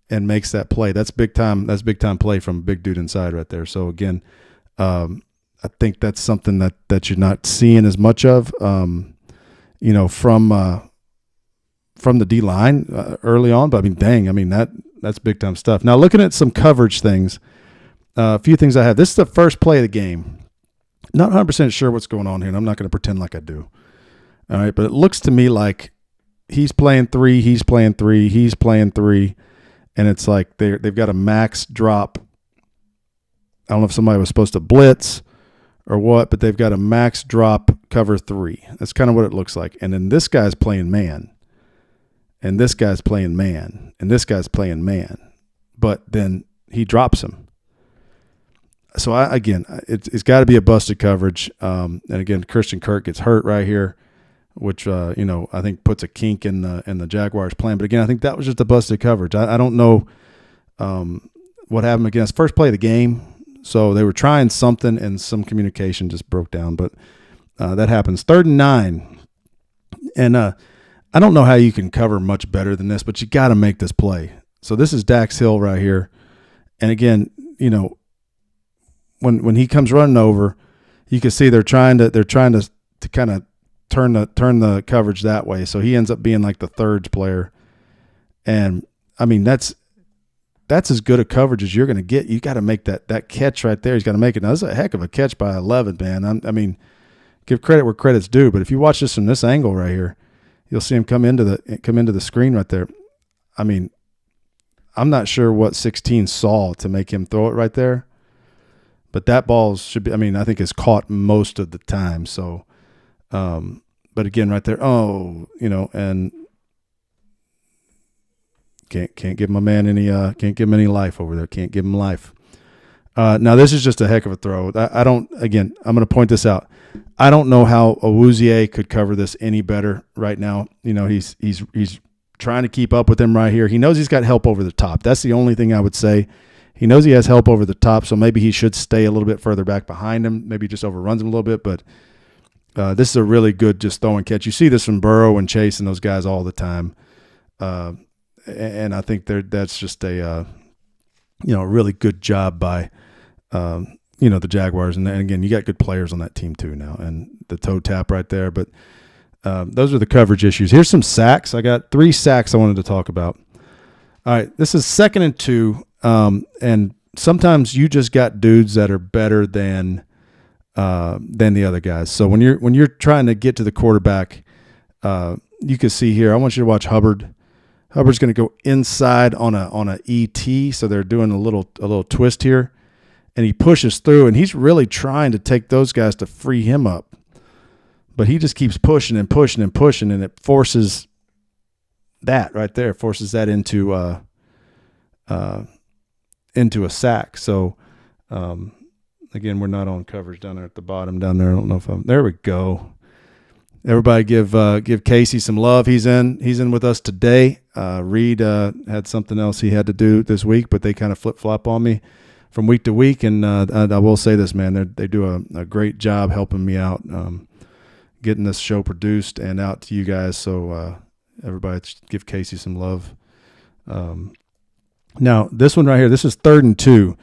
and makes that play. That's big time. That's big time play from a big dude inside right there. So again, I think that's something that you're not seeing as much of, from the D line early on. But I mean, that's big time stuff. Now looking at some coverage things, a few things I have. This is the first play of the game. Not 100% sure what's going on here, and I'm not going to pretend like I do. All right, but it looks to me like he's playing 3, he's playing 3, he's playing 3, and it's like they've got a max drop. I don't know if somebody was supposed to blitz or what, but they've got a max drop cover 3. That's kind of what it looks like. And then this guy's playing man, and this guy's playing man, and this guy's playing man. But then he drops him. So, it's got to be a busted coverage. And again, Christian Kirk gets hurt right here, which, I think puts a kink in the Jaguars' plan. But again, I think that was just a busted coverage. I don't know what happened again. It's first play of the game. So they were trying something and some communication just broke down. But that happens. 3rd and 9. And I don't know how you can cover much better than this, but you got to make this play. So this is Dax Hill right here. And again, when he comes running over, you can see they're trying to kind of turn the coverage that way. So he ends up being like the third player. And I mean, that's as good a coverage as you're going to get. You got to make that catch right there. He's got to make it. Now, that's a heck of a catch by 11, man. I mean, give credit where credit's due. But if you watch this from this angle right here, you'll see him come into the screen right there. I mean, I'm not sure what 16 saw to make him throw it right there. But that ball should be, I think it's caught most of the time. So, but again, right there, and can't give my man can't give him any life over there. Can't give him life. Now this is just a heck of a throw. I'm going to point this out. I don't know how Awuzie could cover this any better right now. He's trying to keep up with him right here. He knows he's got help over the top. That's the only thing I would say. He knows he has help over the top, so maybe he should stay a little bit further back behind him. Maybe just overruns him a little bit, but this is a really good just throw and catch. You see this from Burrow and Chase and those guys all the time. And I think that's just a really good job by the Jaguars. And again, you got good players on that team too now, and the toe tap right there. But those are the coverage issues. Here's some sacks. I got 3 sacks I wanted to talk about. All right, this is 2nd and 2. And sometimes you just got dudes that are better than the other guys. So when you're trying to get to the quarterback, you can see here. I want you to watch Hubbard. Hubbard's going to go inside on a ET, so they're doing a little twist here, and he pushes through, and he's really trying to take those guys to free him up, but he just keeps pushing and pushing and pushing, and it forces that right there forces that into a sack. So, again, we're not on coverage down there at the bottom down there. I don't know if there we go. Everybody give Casey some love. He's in with us today. Reed had something else he had to do this week, but they kind of flip-flop on me from week to week. And I will say this, man, they do a great job helping me out, getting this show produced and out to you guys. So everybody give Casey some love. Now, this one right here, this is 3rd and 2.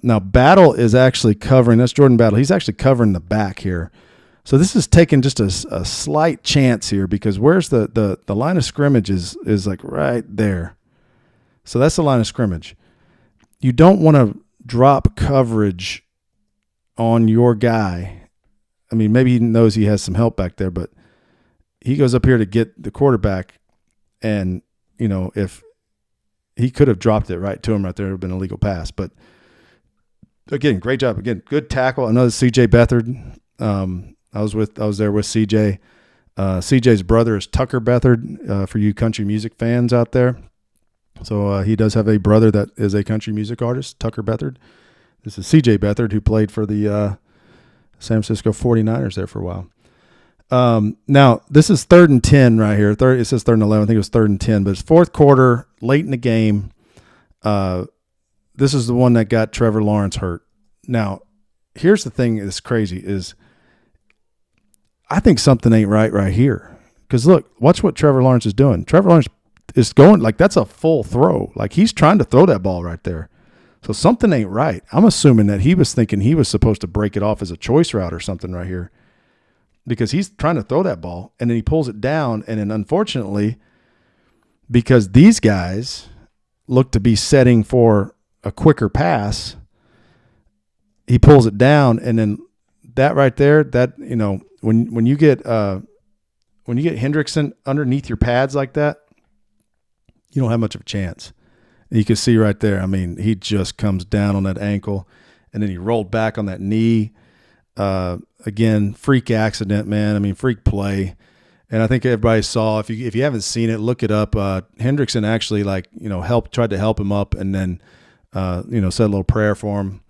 Now, Battle is actually covering. That's Jordan Battle. He's actually covering the back here. So this is taking just a slight chance here, because where's the line of scrimmage is like right there. So that's the line of scrimmage. You don't want to drop coverage on your guy. I mean, maybe he knows he has some help back there, but he goes up here to get the quarterback, and, if he could have dropped it right to him right there, it would have been a legal pass. But again, great job. Again, good tackle. I know it's C.J. Beathard. I was there with CJ. CJ's brother is Tucker Beathard, for you country music fans out there. So he does have a brother that is a country music artist, Tucker Beathard. This is CJ Beathard, who played for the San Francisco 49ers there for a while. Now, this is 3rd and 10 right here. It says 3rd and 11. I think it was 3rd and 10, but it's 4th quarter, late in the game. This is the one that got Trevor Lawrence hurt. Now, here's the thing that's crazy is I think something ain't right here. Because, look, watch what Trevor Lawrence is doing. Trevor Lawrence is going, like, that's a full throw. Like, he's trying to throw that ball right there. So something ain't right. I'm assuming that he was thinking he was supposed to break it off as a choice route or something right here, because he's trying to throw that ball, and then he pulls it down. And then, unfortunately, because these guys look to be setting for a quicker pass, he pulls it down, and then that right there, that, when you get Hendrickson underneath your pads like that, you don't have much of a chance. You can see right there, I mean, he just comes down on that ankle, and then he rolled back on that knee. Again, freak accident, man. I mean, freak play. And I think everybody saw, if you haven't seen it, look it up. Hendrickson actually, tried to help him up, and then, said a little prayer for him.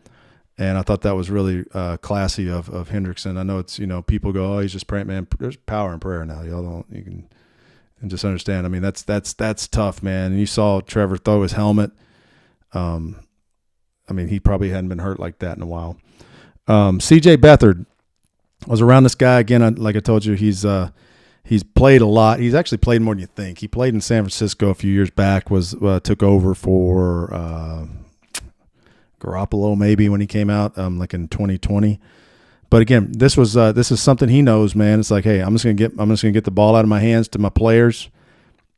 And I thought that was really classy of Hendrickson. I know it's, people go, oh, he's just praying. Man, there's power in prayer now. You can just understand. I mean, that's tough, man. And you saw Trevor throw his helmet. I mean, he probably hadn't been hurt like that in a while. C.J. Beathard was around this guy again. Like I told you, he's played a lot. He's actually played more than you think. He played in San Francisco a few years back. Took over for Garoppolo maybe when he came out, like in 2020. But again, this is something he knows, man. It's like, hey, I'm just gonna get the ball out of my hands to my players,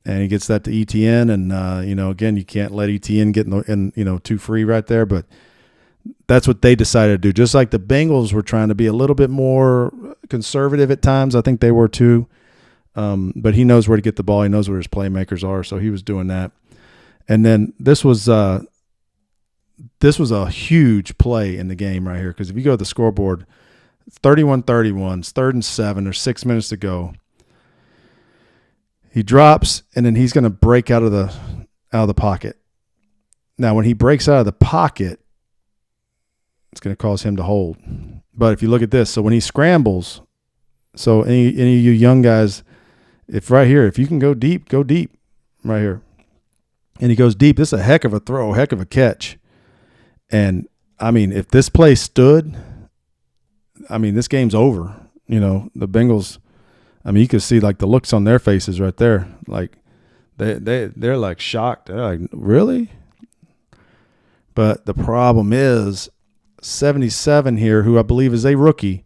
and he gets that to ETN, and again, you can't let ETN get in too free right there. But that's what they decided to do. Just like the Bengals were trying to be a little bit more conservative at times, I think they were too. But he knows where to get the ball. He knows where his playmakers are, so he was doing that. And then this was a huge play in the game right here, because if you go to the scoreboard, it's 31-31, it's 3rd and 7, there's 6 minutes to go. He drops, and then he's going to break out of the pocket. Now, when he breaks out of the pocket, it's going to cause him to hold. But if you look at this, so when he scrambles, so any of you young guys, if you can go deep right here. And he goes deep. This is a heck of a throw, heck of a catch. And, I mean, if this play stood, I mean, this game's over. The Bengals, I mean, you could see, like, the looks on their faces right there. Like, they're like, shocked. They're like, really? But the problem is 77 here, who I believe is a rookie,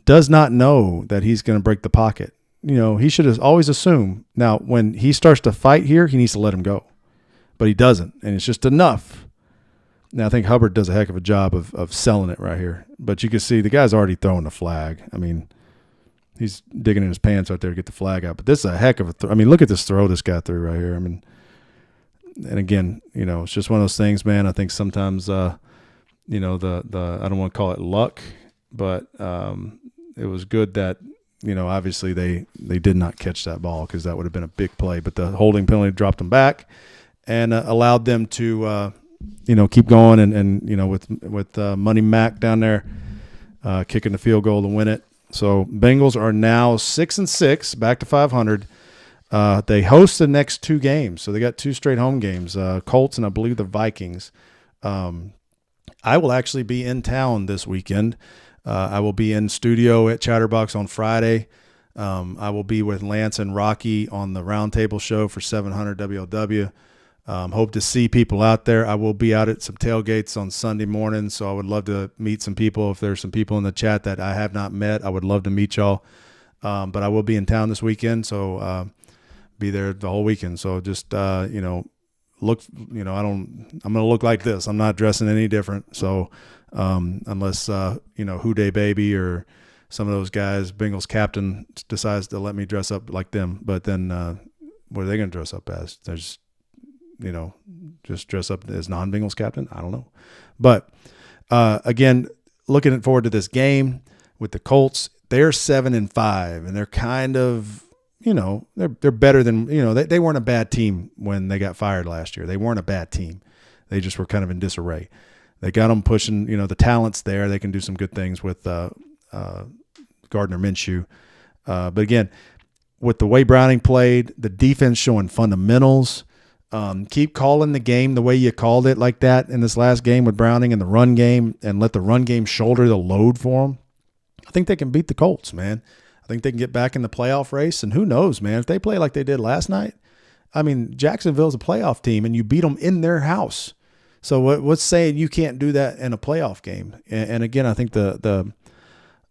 does not know that he's going to break the pocket. He should always assume. Now, when he starts to fight here, he needs to let him go. But he doesn't, and it's just enough. Now, I think Hubbard does a heck of a job of selling it right here. But you can see the guy's already throwing the flag. I mean, he's digging in his pants right there to get the flag out. But this is a heck of a throw. I mean, look at this throw this guy threw right here. I mean, and again, it's just one of those things, man. I think sometimes, the I don't want to call it luck, but it was good that, obviously they did not catch that ball because that would have been a big play. But the holding penalty dropped them back and allowed them to, keep going. And with Money Mac down there kicking the field goal to win it. So Bengals are now 6-6, back to 500. They host the next 2 games. So they got 2 straight home games, Colts and I believe the Vikings. I will actually be in town this weekend. I will be in studio at Chatterbox on Friday. I will be with Lance and Rocky on the Roundtable show for 700 WLW. Hope to see people out there. I will be out at some tailgates on Sunday morning, so I would love to meet some people. If there's some people in the chat that I have not met, I would love to meet y'all. But I will be in town this weekend, so be there the whole weekend. So just look, I'm going to look like this. I'm not dressing any different. So unless Houday Baby or some of those guys, Bengals captain, decides to let me dress up like them. But then what are they going to dress up as? There's just dress up as non-Bengals captain? I don't know. But, again, looking forward to this game with the Colts. They're 7-5, and they're kind of, they're better than, they weren't a bad team when they got fired last year. They weren't a bad team. They just were kind of in disarray. They got them pushing, the talent's there. They can do some good things with Gardner Minshew. But, again, with the way Browning played, the defense showing fundamentals, keep calling the game the way you called it like that in this last game with Browning and the run game, and let the run game shoulder the load for them. I think they can beat the Colts, man. I think they can get back in the playoff race, and who knows, man, if they play like they did last night. I mean, Jacksonville's a playoff team, and you beat them in their house. So what's saying you can't do that in a playoff game? And again, I think the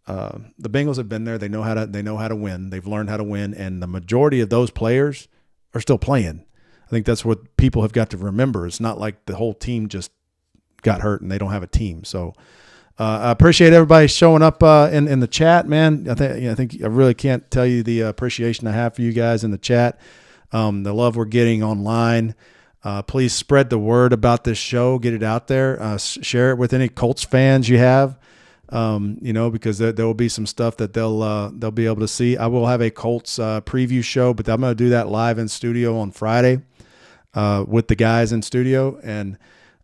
Bengals have been there. They know how to win. They've learned how to win, and the majority of those players are still playing. I think that's what people have got to remember. It's not like the whole team just got hurt and they don't have a team. So I appreciate everybody showing up in the chat, man. I think I really can't tell you the appreciation I have for you guys in the chat, the love we're getting online. Please spread the word about this show. Get it out there. Share it with any Colts fans you have, because there will be some stuff that they'll be able to see. I will have a Colts preview show, but I'm going to do that live in studio on Friday. With the guys in studio, and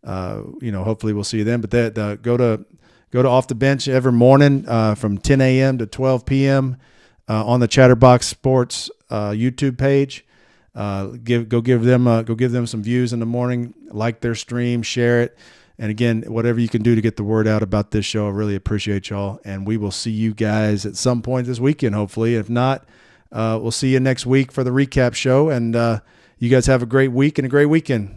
hopefully we'll see them. But go to Off the Bench every morning from 10 a.m. to 12 p.m. On the Chatterbox Sports YouTube page. Go give them some views in the morning. Like their stream, share it, and again, whatever you can do to get the word out about this show, I really appreciate y'all. And we will see you guys at some point this weekend, hopefully. If not, we'll see you next week for the recap show. And you guys have a great week and a great weekend.